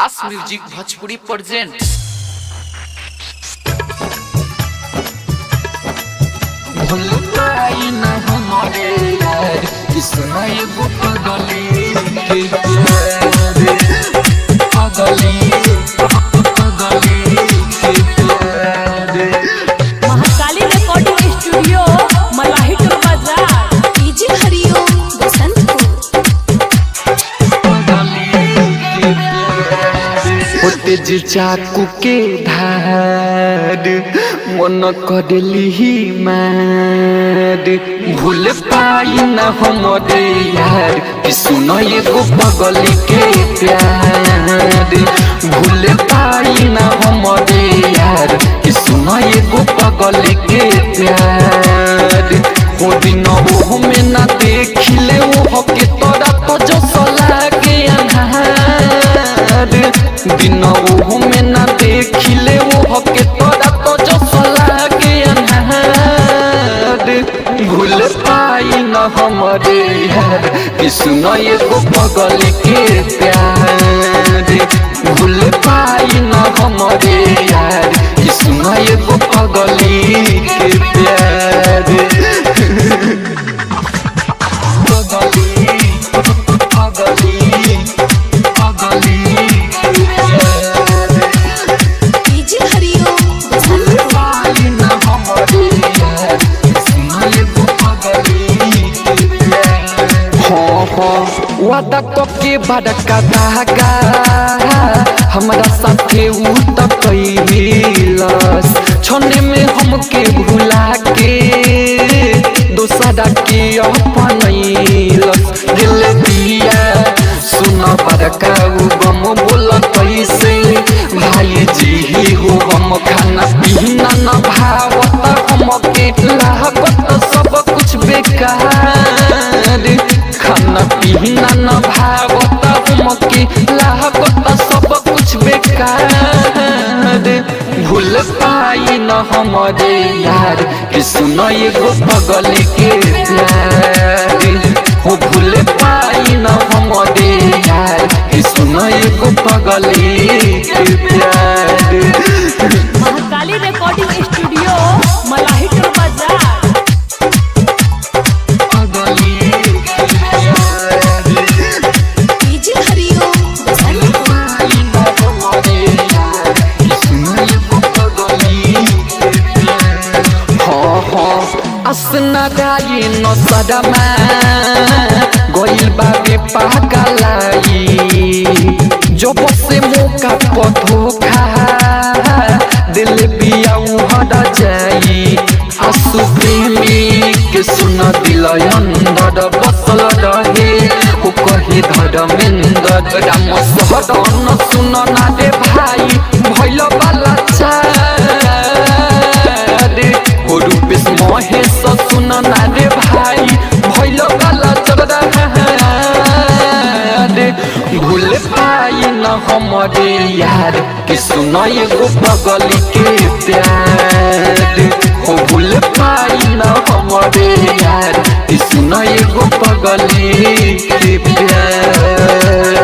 आस music Bhojpuri present. भूलताई न हमारे यार किसना ये पगली के प्यार पगली के प्यार। महाकाली रिकॉर्डिंग स्टूडियो मलाहिटुर बाजार डीजे हरिओम बसंतपुर। तेज चाकू के धार मन कदली मार भूल पाई न हमारे यार कि सुनो ये गो पगली के प्यार। भूल पाई न हमारे यार कि सुनो ये गो पगली के प्यार। हो दिन वो में ना देखिले वो के तोरा तो जो सला के अन्हार। दिन वो में ना देखिले वो के तोरा तो जो सला के अन्हार। भूल पाई न हमारे यार कि सुनो ये गो पगली के प्यार। भूल पाई न हमारे यार कि सुनो ये गो पगली के प्यार। डीजे हरिओम वादा के बड़का धागा हमारा साथे उ त कैलस छोने में हमके भुला के दोसरा के अपनैलस। दिल दिया सुन बड़का उ गम बोल कैसे भाई जी हो हम खाना पीना न भावत हमके लागत सब कुछ बेकार। खाना पीना न भावत हमके लागत सब कुछ बेकार। भूल पाई न हमारे यार कि सुनो ये गो पगली के प्यार। हो भूल पाई न हमारे यार कि सुनो ये गो पगली के प्यार। महाकाली रिकॉर्डिंग स्टूडियो मलाहिटुर बाजार डीजे हरिओम बसंतपुर। असना गाई न सदमा गइल बाबे पागलाई जब से मौका पर धोखा दिल बियाऊ हटा जाई। आंसू प्रेमी के सुन दिल अंदर बसल रहे ओ कहे धर्मेंद्र राम सहदन सुन ना रे भाई भइल बाला चार। ओ रूपेश महेश सुन ना रे भाई भइल बाला चबदा। भूल पाई न हमारे यार कि सुनो ये गो पगली के प्यार। हो भूल पाई न हमारे यार कि सुनो ये गो पगली के प्यार।